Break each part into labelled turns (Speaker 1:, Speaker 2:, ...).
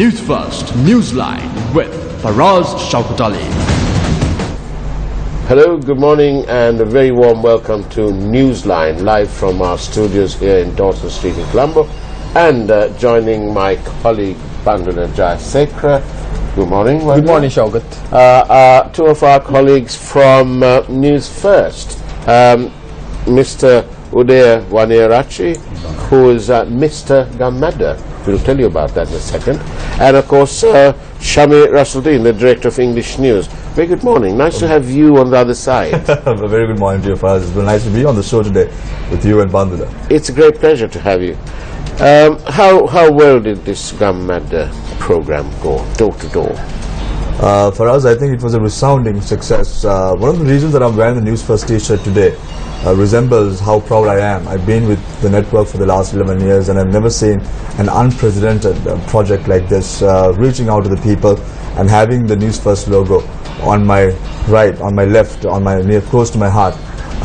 Speaker 1: Newsfirst, Newsline with Faraz Shaukat Ali.
Speaker 2: Hello, good morning and a very warm welcome to Newsline, live from our studios here in Dawson Street in Colombo, and joining my colleague Bandana Jayasekara. Good morning.
Speaker 3: Good morning, Shaukat.
Speaker 2: Two of our colleagues from Newsfirst, Mr. Udaya Waniyarachi, who is Mr. Gamada. We'll tell you about that in a second. And of course, Shami Rasuddin, the Director of English News. Very good morning. Nice to have you on the other side.
Speaker 3: A very good morning to you, Faraz. It's been nice to be on the show today with you and Bandana.
Speaker 2: It's a great pleasure to have you. How well did this Gamada program go, door to door?
Speaker 3: Faraz, I think it was a resounding success. One of the reasons that I'm wearing the Newsfirst t-shirt today resembles how proud I am. I've been with the network for the last 11 years and I've never seen an unprecedented project like this, reaching out to the people and having the Newsfirst logo on my right, on my left, on my near close to my heart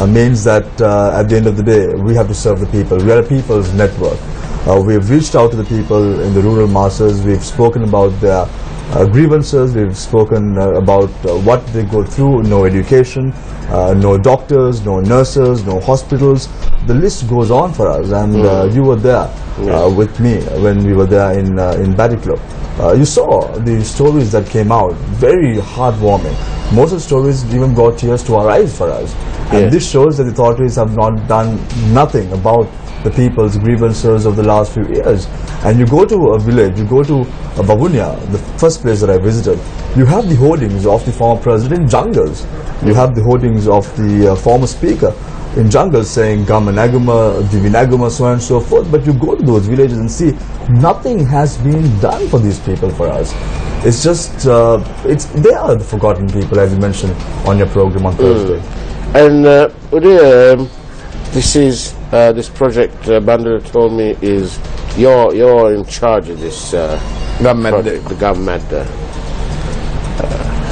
Speaker 3: means that at the end of the day we have to serve the people. We are a people's network. We have reached out to the people in the rural masses. We've spoken about their grievances. We've spoken about what they go through. No education, no doctors, no nurses, no hospitals. The list goes on for us, and you were there with me when we were there in Badiklo. You saw the stories that came out, very heartwarming. Most of the stories even brought tears to our eyes for us. And this shows that the authorities have not done nothing about the people's grievances of the last few years. And you go to a village, you go to Babunia, the first place that I visited, you have the hoardings of the former president in jungles. You have the hoardings of the former speaker in jungles saying Gamanaguma, Divinaguma, so on and so forth. But you go to those villages and see nothing has been done for these people for us. It's just, they are the forgotten people, as you mentioned on your program on Thursday.
Speaker 2: And Udaya, this project, Bandana told me, is you're in charge of this project, the Gamada.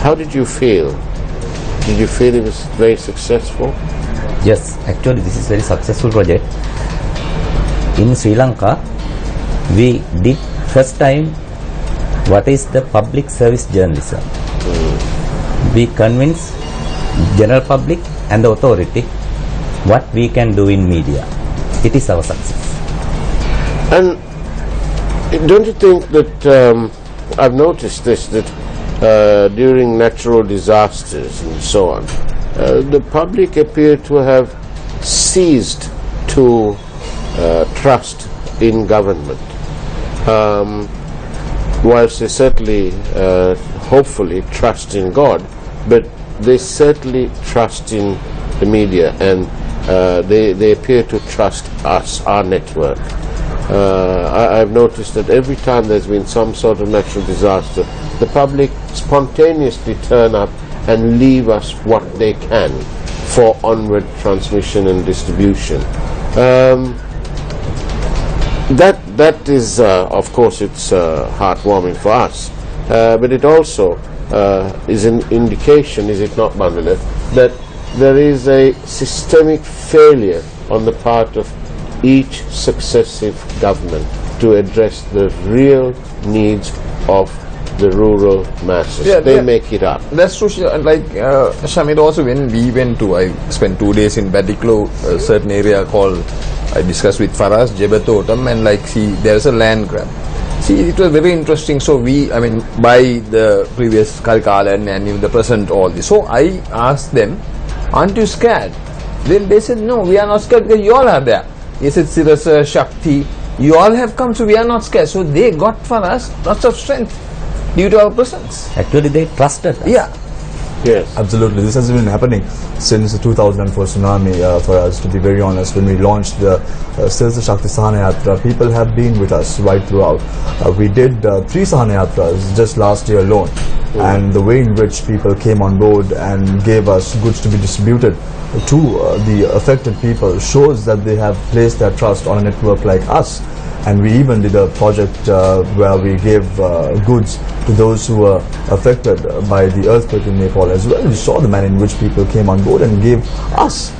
Speaker 2: How did you feel? Did you feel it was very successful?
Speaker 4: Yes, actually this is very successful project. In Sri Lanka, we did first time what is the public service journalism. We convince general public and the authority what we can do in media. It is our success.
Speaker 2: And don't you think that I've noticed this, that during natural disasters and so on, the public appear to have ceased to trust in government, whilst they certainly, hopefully, trust in God, but they certainly trust in the media, and they appear to trust us, our network. I've noticed that every time there's been some sort of natural disaster, the public spontaneously turn up and leave us what they can for onward transmission and distribution. That is, of course, it's heartwarming for us, but it also is an indication, is it not, Bandana, that there is a systemic failure on the part of each successive government to address the real needs of the rural masses. They make it up.
Speaker 5: That's true. Like Shamid, also when we went to, I spent 2 days in Badiklo, a certain area called, I discussed with Faraz, Jebatotam, and like there's a land grab. See, it was very interesting. So by the previous Kalkala and even the present all this. So I asked them, aren't you scared? Then they said, no, we are not scared because you all are there. He said, Sirasa, Shakti, you all have come, so we are not scared. So they got for us lots of strength due to our presence.
Speaker 4: Actually, they trusted us.
Speaker 5: Yeah.
Speaker 2: Yes.
Speaker 3: Absolutely. This has been happening since the 2004 tsunami for us, to be very honest. When we launched the Sirsa Shakti Sahana Yatra, people have been with us right throughout. We did 3 Sahana Yatras just last year alone. And the way in which people came on board and gave us goods to be distributed to the affected people shows that they have placed their trust on a network like us. And we even did a project where we gave goods to those who were affected by the earthquake in Nepal as well. You saw the manner in which people came on board and gave us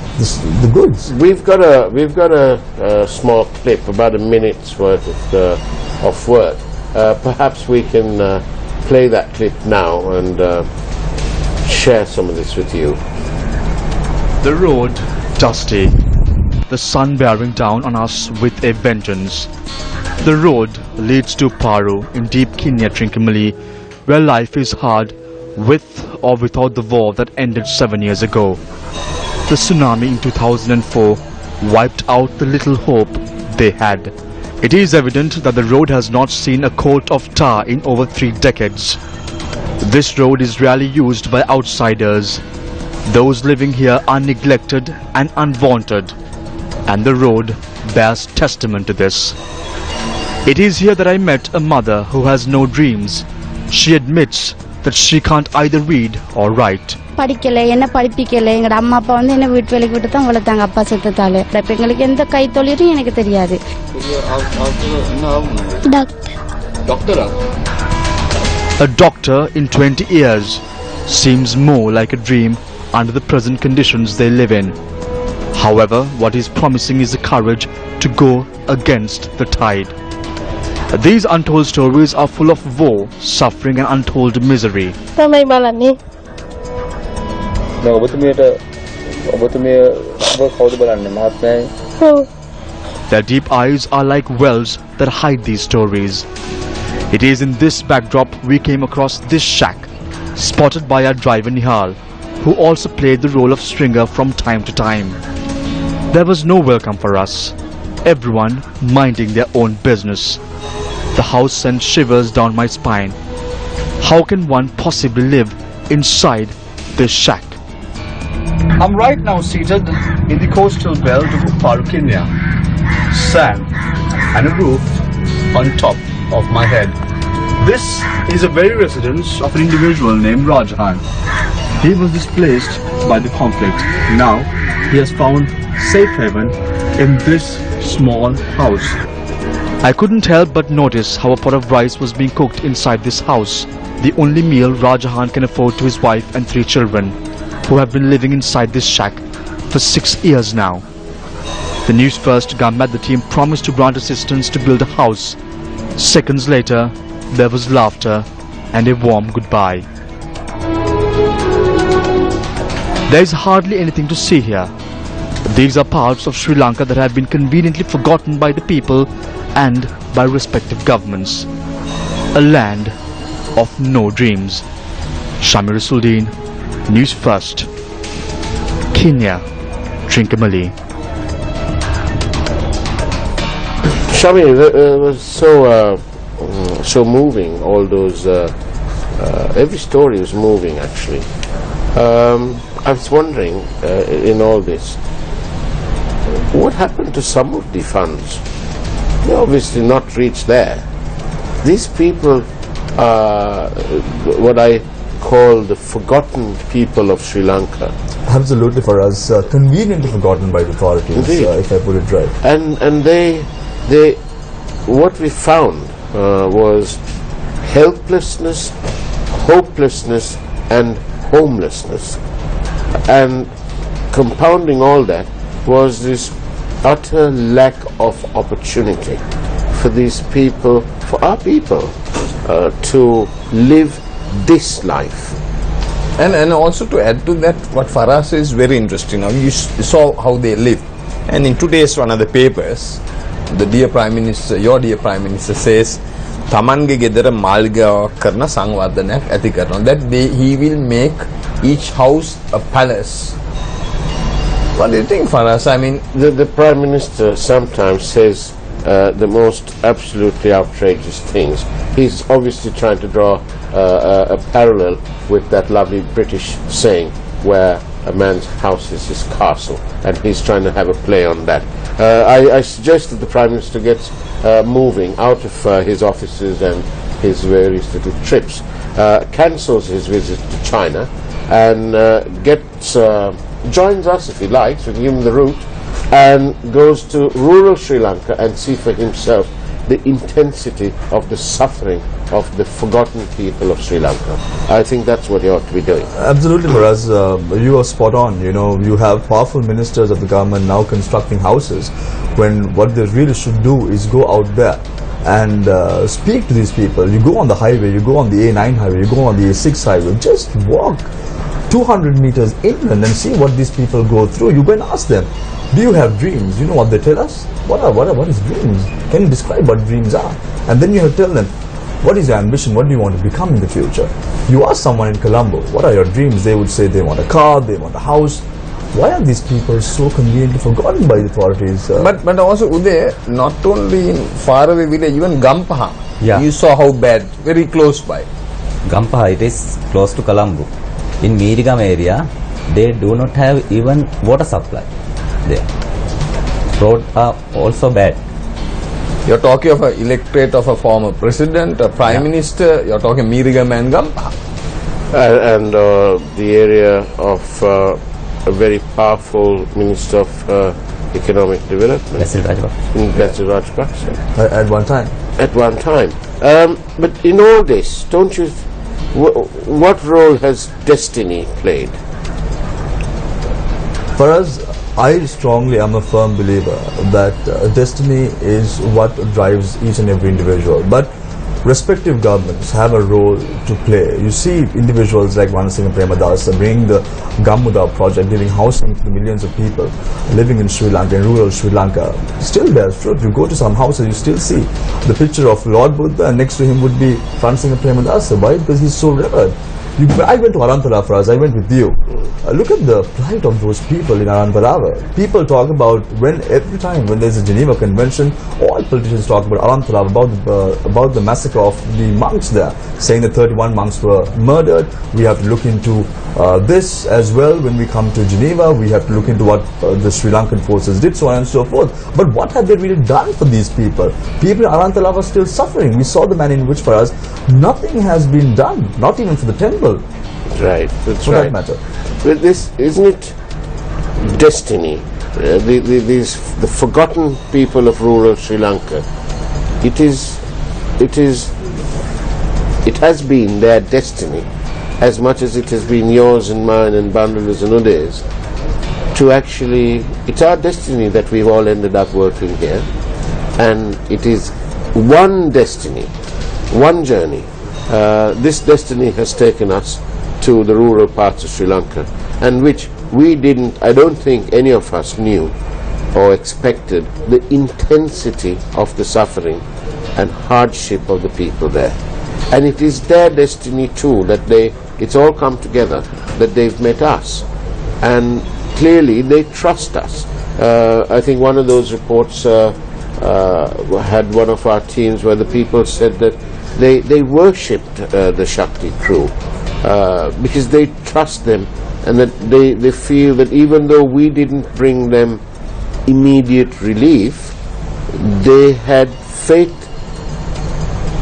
Speaker 3: the goods.
Speaker 2: We've got a small clip, about a minute's worth of work. perhaps we can play that clip now and share some of this with you.
Speaker 1: The road, dusty. The sun bearing down on us with a vengeance. The road leads to Paru in deep Kenya, Trincomalee, where life is hard with or without the war that ended 7 years ago. The tsunami in 2004 wiped out the little hope they had. It is evident that the road has not seen a coat of tar in over 3 decades. This road is rarely used by outsiders. Those living here are neglected and unwanted, and the road bears testament to this. It is here that I met a mother who has no dreams. She admits that she can't either read or write.
Speaker 6: படிக்கல என்ன படிப்பிக்கல எங்க அம்மா அப்பா வந்து என்ன வீட்டு வேலைக்கு விட்டு தான் வளர்த்தாங்க அப்பா செத்ததால இப்ப எங்களுக்கு எந்த கை தொழிலும் எனக்கு தெரியாது
Speaker 1: A doctor in 20 years seems more like a dream under the present conditions they live in. However, what is promising is the courage to go against the tide. These untold stories are full of war, suffering and untold misery. Their deep eyes are like wells that hide these stories. It is in this backdrop we came across this shack, spotted by our driver Nihal, who also played the role of stringer from time to time. There was no welcome for us, everyone minding their own business. The house sent shivers down my spine. How can one possibly live inside this shack? I'm right now seated in the coastal belt of Paru, Kenya. Sand and a roof on top of my head. This is a very residence of an individual named Rajahan. He was displaced by the conflict. Now he has found safe haven in this small house. I couldn't help but notice how a pot of rice was being cooked inside this house, the only meal Rajahan can afford to his wife and 3 children, who have been living inside this shack for 6 years now. The Newsfirst Gambat team promised to grant assistance to build a house. Seconds later, there was laughter and a warm goodbye. There is hardly anything to see here. These are parts of Sri Lanka that have been conveniently forgotten by the people and by respective governments. A land of no dreams. Shamir Suldeen, News First, Kenya, Trincomalee.
Speaker 2: Shami, it was so moving. All those, every story was moving actually. I was wondering in all this, what happened to some of the funds? They obviously not reached there. These people are what I call the forgotten people of Sri Lanka.
Speaker 3: Absolutely, for us, conveniently forgotten by the authorities, if I put it right.
Speaker 2: And they what we found was helplessness, hopelessness, and homelessness, and compounding all that was this utter lack of opportunity for these people, for our people, to live this life.
Speaker 5: And also to add to that, what Farah says is very interesting. Now you saw how they live, and in today's one of the papers, the dear Prime Minister, your dear Prime Minister says, Tamange gedara malga karna sangwardanayak ඇති කරනවා. That he will make each house a palace. What do you think, Faraz? I mean,
Speaker 2: the Prime Minister sometimes says the most absolutely outrageous things. He's obviously trying to draw a parallel with that lovely British saying where a man's house is his castle, and he's trying to have a play on that. I suggest that the Prime Minister gets moving out of his offices and his various little trips, cancels his visit to China, and joins us if he likes, we can give him the route, and goes to rural Sri Lanka and see for himself the intensity of the suffering of the forgotten people of Sri Lanka. I think that's what he ought to be doing.
Speaker 3: Absolutely, Faraz. You are spot on. You know, you have powerful ministers of the government now constructing houses when what they really should do is go out there and speak to these people. You go on the highway, you go on the A9 highway, you go on the A6 highway, just walk 200 meters inland and see what these people go through. You go and ask them, do you have dreams? You know what they tell us? What is dreams? Can you describe what dreams are? And then you have to tell them, what is your ambition? What do you want to become in the future? You ask someone in Colombo, what are your dreams? They would say they want a car, they want a house. Why are these people so conveniently forgotten by the authorities?
Speaker 5: But also Uday, not only in faraway village, even Gampaha.
Speaker 4: Yeah.
Speaker 5: You saw how bad, very close by.
Speaker 4: Gampaha, it is close to Colombo. In Mirigam area, they do not have even water supply there. Roads are also bad.
Speaker 5: You're talking of an electorate of a former president, a prime minister, you're talking Mirigam and Gampaha.
Speaker 2: And the area of a very powerful Minister of Economic Development. Basil Rajapaksa.
Speaker 3: At one time.
Speaker 2: At one time. But in all this, don't you... what role has destiny played?
Speaker 3: For us, I strongly am a firm believer that destiny is what drives each and every individual. But respective governments have a role to play. You see individuals like Ranasinghe Premadasa bringing the Gammuda project, giving housing to the millions of people living in Sri Lanka, in rural Sri Lanka. Still bears fruit. You go to some houses, you still see the picture of Lord Buddha, and next to him would be Ranasinghe Premadasa. Why? Because he's so revered. I went to Arantala for us, I went with you. Look at the plight of those people in Arantala. People talk about every time when there's a Geneva Convention, all politicians talk about Arantala, about the massacre of the monks there, saying that 31 monks were murdered. We have to look into this as well when we come to Geneva. We have to look into what the Sri Lankan forces did, so on and so forth. But what have they really done for these people? People in Arantala were still suffering. We saw the man in which for us, nothing has been done, not even for the temple.
Speaker 2: Right, that's
Speaker 3: for
Speaker 2: right.
Speaker 3: that matter.
Speaker 2: Well, this isn't it destiny? The forgotten people of rural Sri Lanka. It has been their destiny, as much as it has been yours and mine and Bandulu's and Uday's. To actually, it's our destiny that we've all ended up working here, and it is one destiny, one journey. This destiny has taken us to the rural parts of Sri Lanka, and which I don't think any of us knew or expected the intensity of the suffering and hardship of the people there. And it is their destiny too, that it's all come together, that they've met us, and clearly they trust us. I think one of those reports had one of our teams where the people said that they worshipped the Shakti crew because they trust them, and that they feel that even though we didn't bring them immediate relief, they had faith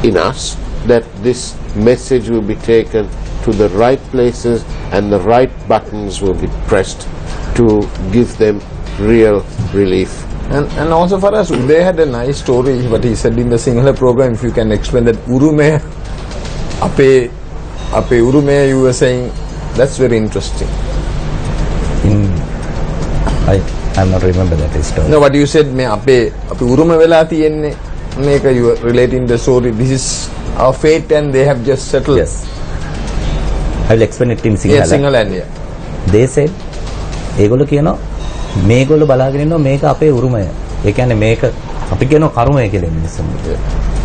Speaker 2: in us that this message will be taken to the right places and the right buttons will be pressed to give them real relief.
Speaker 5: And also for us, they had a nice story, what he said in the Sinhala program, if you can explain that Urume, Ape Urume, you were saying, that's very interesting.
Speaker 4: I'm not remember that story.
Speaker 5: No, what you said, me Ape Urume vela tiyenne, meka you are relating the story, this is our fate and they have just settled.
Speaker 4: Yes. I will explain it in Sinhala.
Speaker 5: Yes, Sinhala, yeah.
Speaker 4: They said, ඒගොල්ලෝ කියනවා මේගොල්ලෝ බලාගෙන ඉන්නවා මේක අපේ උරුමය. ඒ කියන්නේ මේක අපි කියනවා කර්මය කියලා මිනිස්සුන්ට.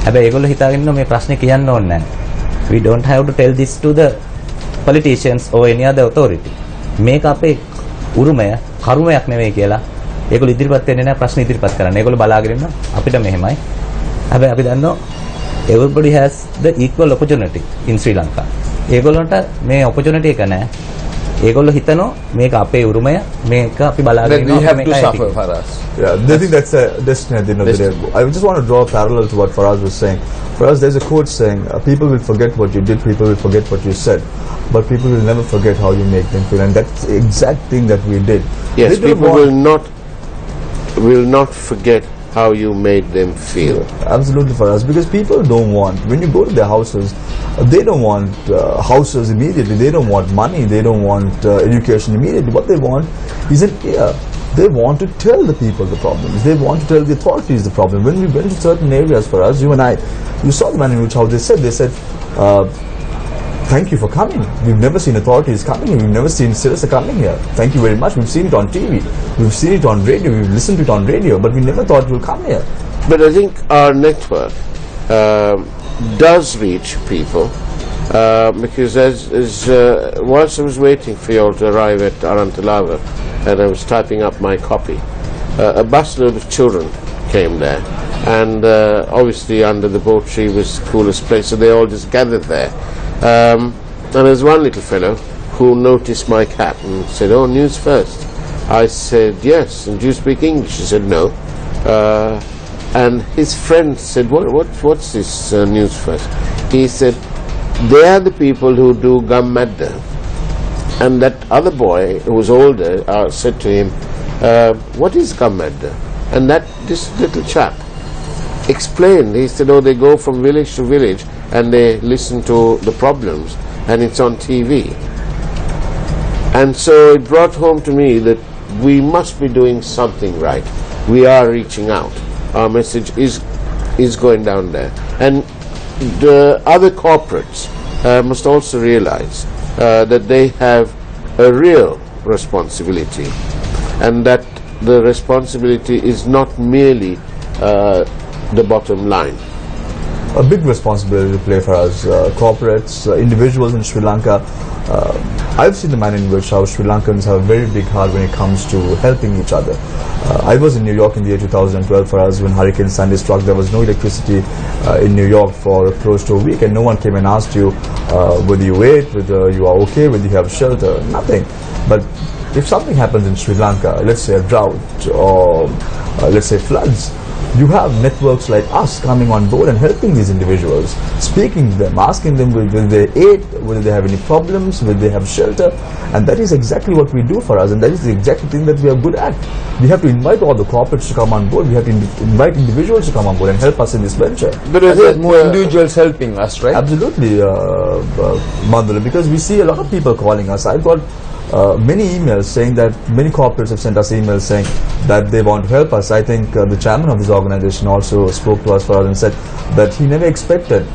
Speaker 4: හැබැයි ඒගොල්ලෝ හිතාගෙන ඉන්නවා මේ ප්‍රශ්නේ කියන්න ඕනේ නැහැ. We don't have to tell this to the politicians or any other authority. මේක අපේ උරුමය කර්මයක් නෙවෙයි කියලා. ඒගොල්ලෝ ඉදිරිපත් වෙන්නේ නැහැ ප්‍රශ්න ඉදිරිපත් කරන්න. ඒගොල්ලෝ බලාගෙන ඉන්නවා අපිට මෙහෙමයි. හැබැයි අපි දන්නවා everybody has the equal opportunity in Sri Lanka. ඒගොල්ලන්ට මේ opportunity එක නැහැ. ඒගොල්ලෝ හිතනවා මේක අපේ උරුමය මේක අපි බලාගෙන
Speaker 5: ඉන්නවා. We have to suffer for us.
Speaker 3: Yeah, they think that's a destiny at the end of the day. I just want to draw a parallel to what Faraz was saying. For us, there's a quote saying, people will forget what you did, people will forget what you said, but people will never forget how you make them feel. And that's the exact thing that we did.
Speaker 2: Yes, people will not forget how you made them feel.
Speaker 3: Absolutely, for us, because people don't want, when you go to their houses, they don't want houses immediately, they don't want money, they don't want education immediately. What they want is an ear. they want to tell the people the problems. They want to tell the authorities the problem. When we went to certain areas for us, you and I, you saw the manner in which how they said, thank you for coming. We've never seen authorities coming here. We've never seen citizens coming here. Thank you very much. We've seen it on TV. We've seen it on radio. We've listened to it on radio. But we never thought we'll come here.
Speaker 2: But I think our network does reach people because whilst I was waiting for you all to arrive at Arantalava and I was typing up my copy, a busload of children came there. And obviously under the boat tree was the coolest place, so they all just gathered there. And there's one little fellow who noticed my cap and said, "Oh, News First." I said, "Yes." "And do you speak English?" He said, "No." And his friend said, what's this News First?" He said, "They are the people who do Gam Madda." And that other boy who was older said to him, "What is Gam Madda?" And this little chap explained. He said, "Oh, they go from village to village and they listen to the problems, and it's on TV." And so it brought home to me that we must be doing something right. We are reaching out. Our message is going down there. And the other corporates must also realize that they have a real responsibility, and that the responsibility is not merely the bottom line.
Speaker 3: A big responsibility to play for us, corporates, individuals in Sri Lanka. I've seen the manner in which how Sri Lankans have a very big heart when it comes to helping each other. I was in New York in the year 2012 for us when Hurricane Sandy struck. There was no electricity in New York for close to a week, and no one came and asked you whether you ate, whether you are okay, whether you have shelter, nothing. But if something happens in Sri Lanka, let's say a drought or let's say floods, you have networks like us coming on board and helping these individuals, speaking to them, asking them whether they ate, whether they have any problems, whether they have shelter. And that is exactly what we do for us, and that is the exact thing that we are good at. We have to invite all the corporates to come on board. We have to invite individuals to come on board and help us in this venture.
Speaker 5: But there's more individuals helping us, right?
Speaker 3: Absolutely, Mandula, because we see a lot of people calling us. I've got many emails saying that many corporates have sent us emails saying that they want to help us. I think the chairman of this organization also spoke to us for us and said that he never expected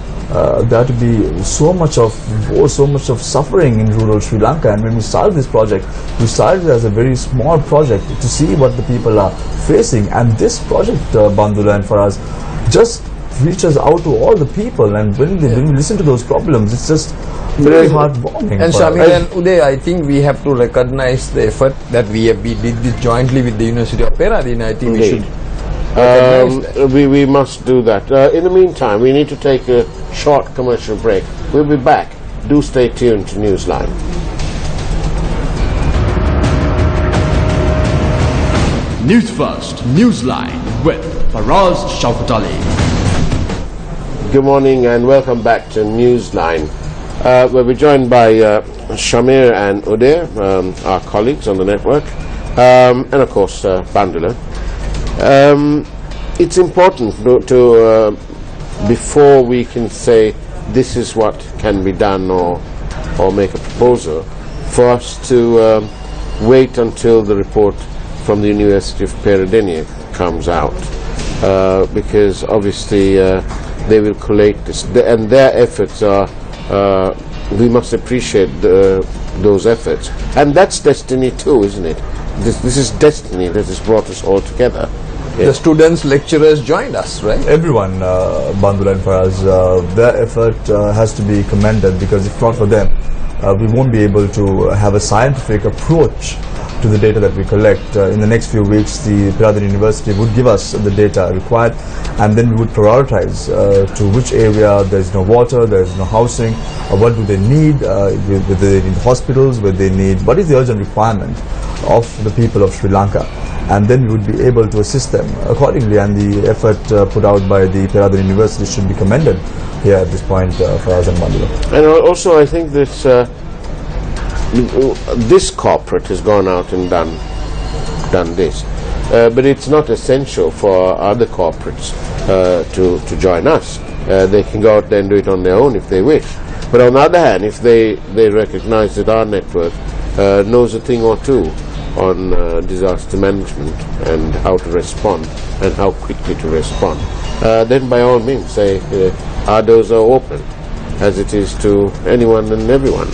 Speaker 3: there to be so much of war, so much of suffering in rural Sri Lanka. And when we started this project, we started as a very small project to see what the people are facing. And this project, Bandula, and for us, just reaches out to all the people. And when we listen to those problems, it's just very heartwarming.
Speaker 5: And Shamil and Uday, I think we have to recognize the effort that we did this jointly with the University of Peradeniya. I think we should recognize that.
Speaker 2: We must do that. In the meantime, we need to take a short commercial break. We'll be back. Do stay tuned to Newsline.
Speaker 1: News First, Newsline with Faraz Shaukat Ali.
Speaker 2: Good morning and welcome back to Newsline. We'll be joined by Shamir and Uday, our colleagues on the network, and of course Bandula. It's important to before we can say this is what can be done or make a proposal, for us to wait until the report from the University of Peradeniya comes out, because obviously they will collate this, and their efforts are, we must appreciate those efforts. And that's destiny too, isn't it? This is destiny that has brought us all together.
Speaker 5: Yeah. The students, lecturers joined us, right?
Speaker 3: Everyone, Bandula and Faraz, their effort has to be commended, because if not for them, we won't be able to have a scientific approach to the data that we collect. In the next few weeks, the Peradeniya University would give us the data required, and then we would prioritize to which area there is no water, there is no housing, what do they need, whether they need hospitals, whether they need, what is the urgent requirement of the people of Sri Lanka, and then we would be able to assist them accordingly. And the effort put out by the Peradeniya University should be commended here at this point for us and Mandula.
Speaker 2: And also I think that this corporate has gone out and done this, but it's not essential for other corporates to join us. They can go out there and do it on their own if they wish. But on the other hand, if they recognize that our network knows a thing or two on disaster management and how to respond and how quickly to respond, then by all means say our doors are open, as it is to anyone and everyone.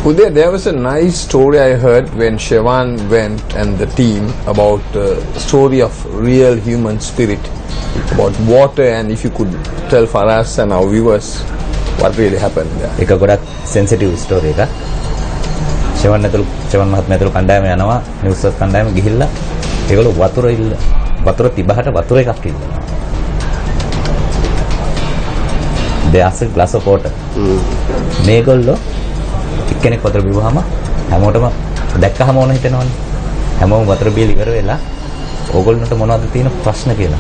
Speaker 5: Uday, there was a nice story I heard when Shevan went and the team about the story of real human spirit, about water, and if you could tell for us and our viewers what really happened there.
Speaker 4: ඒක ගොඩක් sensitive story එකක්. ෂෙවන් මහත්මයා ඇතුළු කණ්ඩායම යනවා නිව්ස්වර්ස් කණ්ඩායම ගිහිල්ලා ඒගොල්ලෝ වතුර තිබහට වතුර එකක් ඉල්ලනවා. They ask a glass of water. මේගොල්ලෝ එක්කෙනෙක් වතුර බිව්වහම හැමෝටම දැක්කහම ඕන හිතෙනවනේ. හැමෝම වතුර බීලා ඉවර වෙලා ඕගොල්ලන්ට මොනවද තියෙන ප්‍රශ්න කියලා.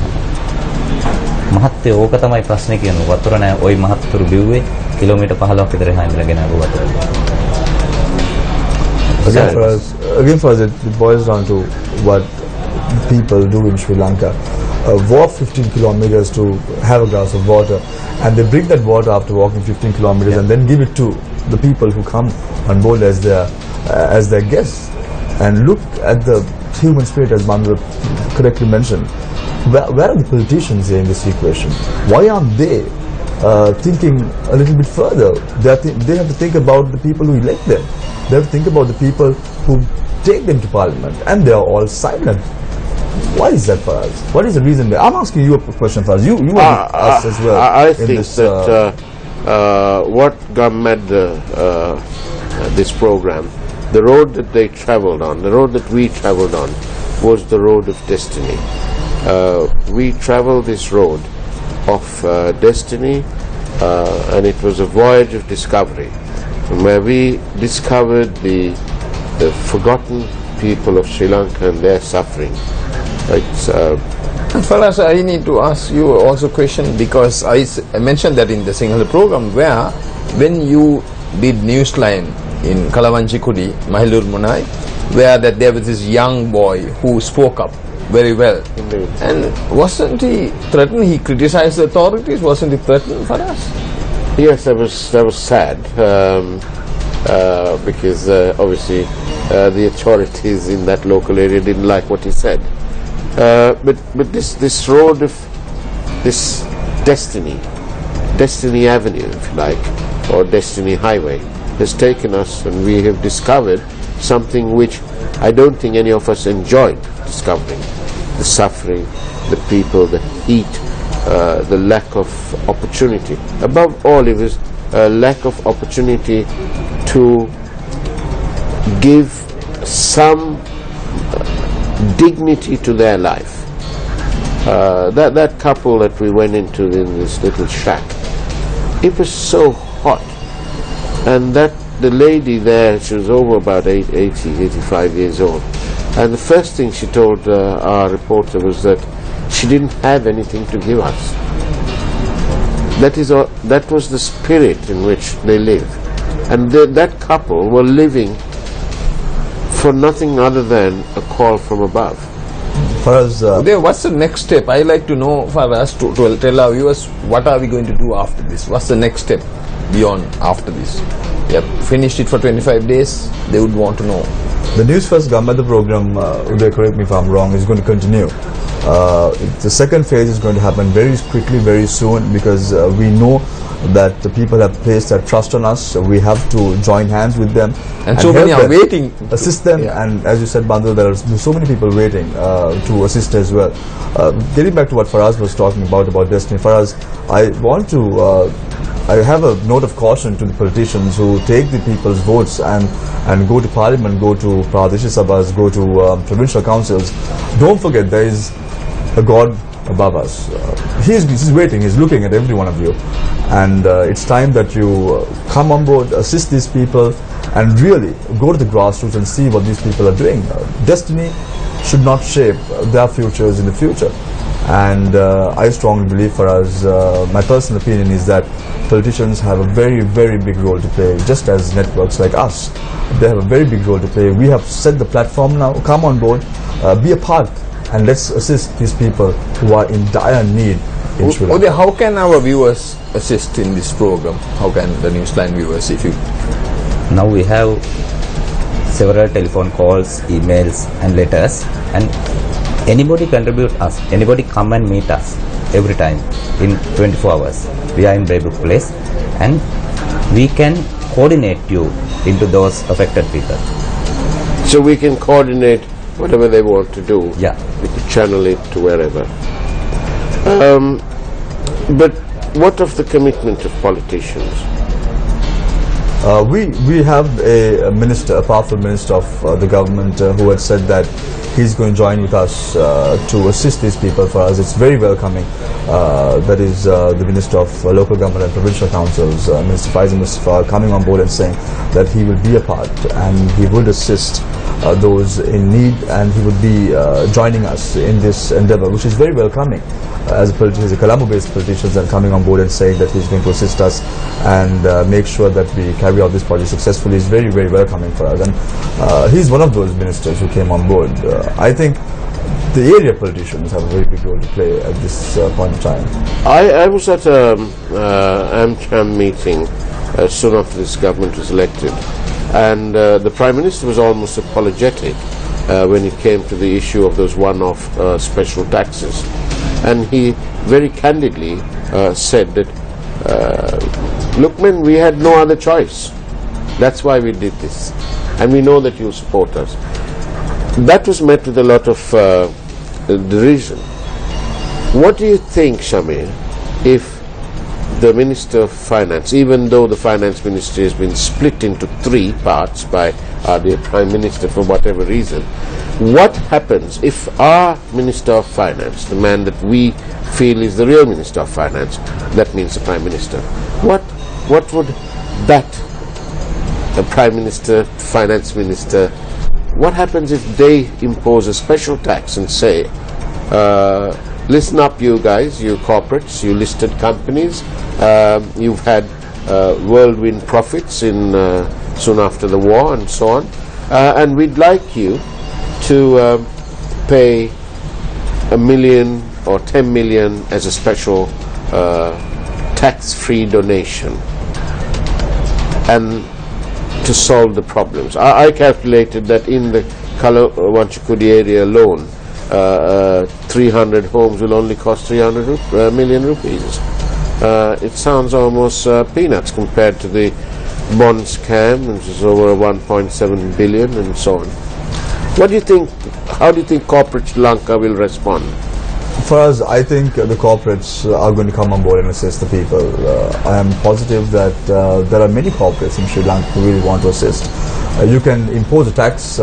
Speaker 4: මහත්තයෝ ඕක තමයි ප්‍රශ්නේ කියන්නේ. වතුර නැහැ. ওই මහත්තුරු බිව්වේ කිලෝමීටර් 15ක් විතර එහා ඉඳලා ගෙන ආපු වතුර.
Speaker 3: Again for us it boils down to what people do in Sri Lanka. Walk 15 kilometers to have a glass of water, and they bring that water after walking 15 kilometers and then give it to the people who come on board as their guests. And look at the human spirit, as Bandhu correctly mentioned. Where are the politicians here in this equation? Why aren't they thinking a little bit further? They have to think about the people who elect them. They have to think about the people who take them to parliament, and they are all silent. Why is that for us? What is the reason? I'm asking you a question first. You are with us as well.
Speaker 2: I think that what made this program, the road that they travelled on, the road that we travelled on, was the road of destiny. We travelled this road of destiny, and it was a voyage of discovery, where we discovered the forgotten people of Sri Lanka and their suffering.
Speaker 5: And Faraz, I need to ask you also a question, because I mentioned that in the Sinhala program, where when you did Newsline in Kalawanchikudi, Mahilur Munai, where that there was this young boy who spoke up very well.
Speaker 2: Indeed.
Speaker 5: And wasn't he threatened? He criticized the authorities. Wasn't he threatened for us?
Speaker 2: Yes, that was sad, because obviously the authorities in that local area didn't like what he said. But this road of this destiny avenue, if you like, or destiny highway, has taken us, and we have discovered something which I don't think any of us enjoyed discovering: the suffering, the people, the heat, the lack of opportunity. Above all, it was a lack of opportunity to give some dignity to their life. That couple that we went into in this little shack, it was so hot, and that the lady there, she was over about 85 years old, and the first thing she told our reporter was that she didn't have anything to give us. That was the spirit in which they lived, and that couple were living for nothing other than a call from above.
Speaker 3: For us,
Speaker 5: What's the next step? I like to know, for us to tell our viewers, what are we going to do after this? What's the next step beyond after this? Yep, finished it for 25 days. They would want to know.
Speaker 3: the Newsfirst Gammada program, Uday, correct me if I'm wrong, is going to continue. The second phase is going to happen very quickly, very soon, because we know that the people have placed their trust on us. We have to join hands with them,
Speaker 5: And so many
Speaker 3: help
Speaker 5: are
Speaker 3: them,
Speaker 5: waiting.
Speaker 3: assist them.
Speaker 5: Yeah.
Speaker 3: And as you said, Bandhu, there are so many people waiting to assist as well. Getting back to what Faraz was talking about destiny, Faraz, I want to I have a note of caution to the politicians who take the people's votes and go to parliament, go to Pradesh Sabhas, go to provincial councils. Don't forget, there is a God above us. He's waiting, he's looking at every one of you. And it's time that you come on board, assist these people, and really go to the grassroots and see what these people are doing. Destiny should not shape their futures in the future. And I strongly believe, for us, my personal opinion is that politicians have a very, very big role to play, just as networks like us. They have a very big role to play. We have set the platform now. Come on board, be a part, and let's assist these people who are in dire need in Sri Lanka.
Speaker 5: Uday, how can our viewers assist in this program? How can the Newsline viewers, if you...
Speaker 4: Now we have several telephone calls, emails and letters, and anybody contribute us, anybody come and meet us every time in 24 hours. We are in Braybook Place and we can coordinate you into those affected people.
Speaker 2: So we can coordinate whatever they want to do.
Speaker 4: Yeah.
Speaker 2: We can channel it to wherever. But what of the commitment of politicians?
Speaker 3: We have a minister, a powerful minister of the government who had said that he's going to join with us to assist these people. For us, it's very welcoming. That is the Minister of Local Government and Provincial Councils, Minister Faisal Mustafa, coming on board and saying that he will be a part and he would assist those in need, and he would be joining us in this endeavor, which is very welcoming. As a Colombo-based politician, and coming on board and saying that he's going to assist us and make sure that we carry out this project successfully is very, very welcoming for us. And he's one of those ministers who came on board. I think the area politicians have a very big role to play at this point in time.
Speaker 2: I was at a AmCham meeting soon after this government was elected, and the Prime Minister was almost apologetic when it came to the issue of those one-off special taxes. And he very candidly said that, look man, we had no other choice. That's why we did this. And we know that you'll support us. That was met with a lot of derision. What do you think, Shamir, if the Minister of Finance, even though the Finance Ministry has been split into three parts by the Prime Minister for whatever reason, what happens if our Minister of Finance, the man that we feel is the real Minister of Finance, that means the Prime Minister, what would that Prime Minister, Finance Minister, what happens if they impose a special tax and say, listen up you guys, you corporates, you listed companies, you've had whirlwind profits in soon after the war and so on, and we'd like you to pay $1 million or 10 million as a special tax-free donation and to solve the problems. I calculated that in the Wanchakudi area alone, 300 homes will only cost 300 million rupees. It sounds almost peanuts compared to the bond scam, which is over 1.7 billion and so on. What do you think, how do you think corporate Sri Lanka will respond?
Speaker 3: For us, I think the corporates are going to come on board and assist the people. I am positive that there are many corporates in Sri Lanka who really want to assist. You can impose a tax,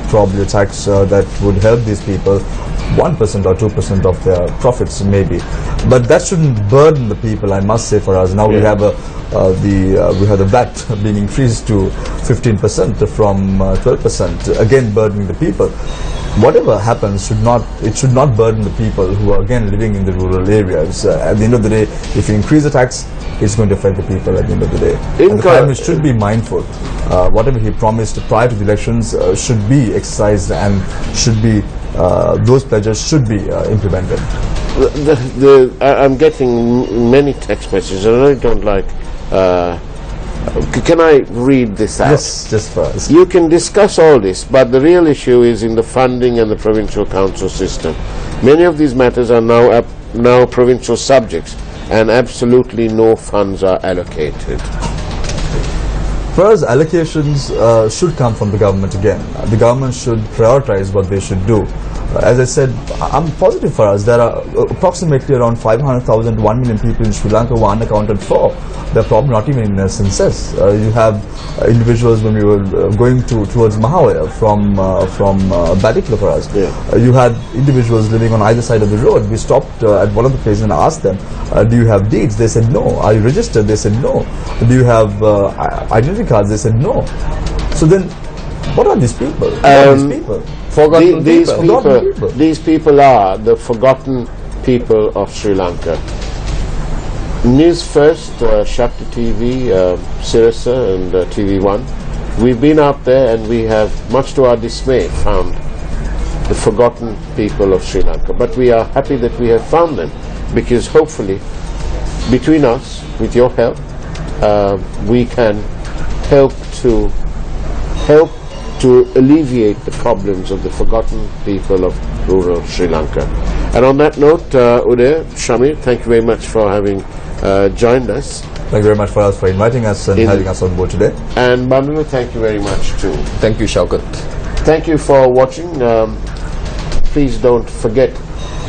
Speaker 3: probably a tax that would help these people, 1% or 2% of their profits maybe, but that shouldn't burden the people. I must say, for us now, we have the VAT being increased to 15% from 12%, again burdening the people. Whatever happens should not burden the people who are again living in the rural areas. At the end of the day, if you increase the tax, it's going to affect the people at the end of the day. And the Prime Minister should be mindful. Whatever he promised prior to the elections should be exercised, and should be those pledges should be implemented.
Speaker 2: I'm getting many text messages, and I don't like. Can I read this out?
Speaker 3: Yes, just first.
Speaker 2: You can discuss all this, but the real issue is in the funding and the provincial council system. Many of these matters are now provincial subjects, and absolutely no funds are allocated.
Speaker 3: For us, allocations should come from the government again. The government should prioritize what they should do. As I said, I'm positive for us. There are approximately around 500,000, 1 million people in Sri Lanka who are unaccounted for. They're probably not even in the census. You have individuals, when we were going towards Mahawaya from Badikla for us. Yeah. You had individuals living on either side of the road. We stopped at one of the places and asked them, do you have deeds? They said no. Are you registered? They said no. Do you have identity cards? They said no. So then, what are these people?
Speaker 2: These people are the forgotten people of Sri Lanka. Newsfirst, Shakti TV, Sirasa and TV1, we've been out there and we have, much to our dismay, found the forgotten people of Sri Lanka. But we are happy that we have found them, because hopefully between us, with your help, we can help to alleviate the problems of the forgotten people of rural Sri Lanka. And on that note, Uday, Shamir, thank you very much for having joined us.
Speaker 3: Thank you very much for inviting us and having us on board today.
Speaker 2: And Bandulu, thank you very much too.
Speaker 5: Thank you, Shaukat.
Speaker 2: Thank you for watching. Please don't forget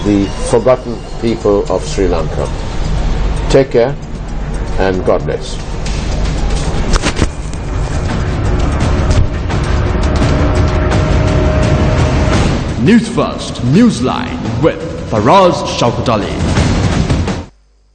Speaker 2: the forgotten people of Sri Lanka. Take care and God bless.
Speaker 1: Newsfirst, Newsline with Faraz Shaukat Ali.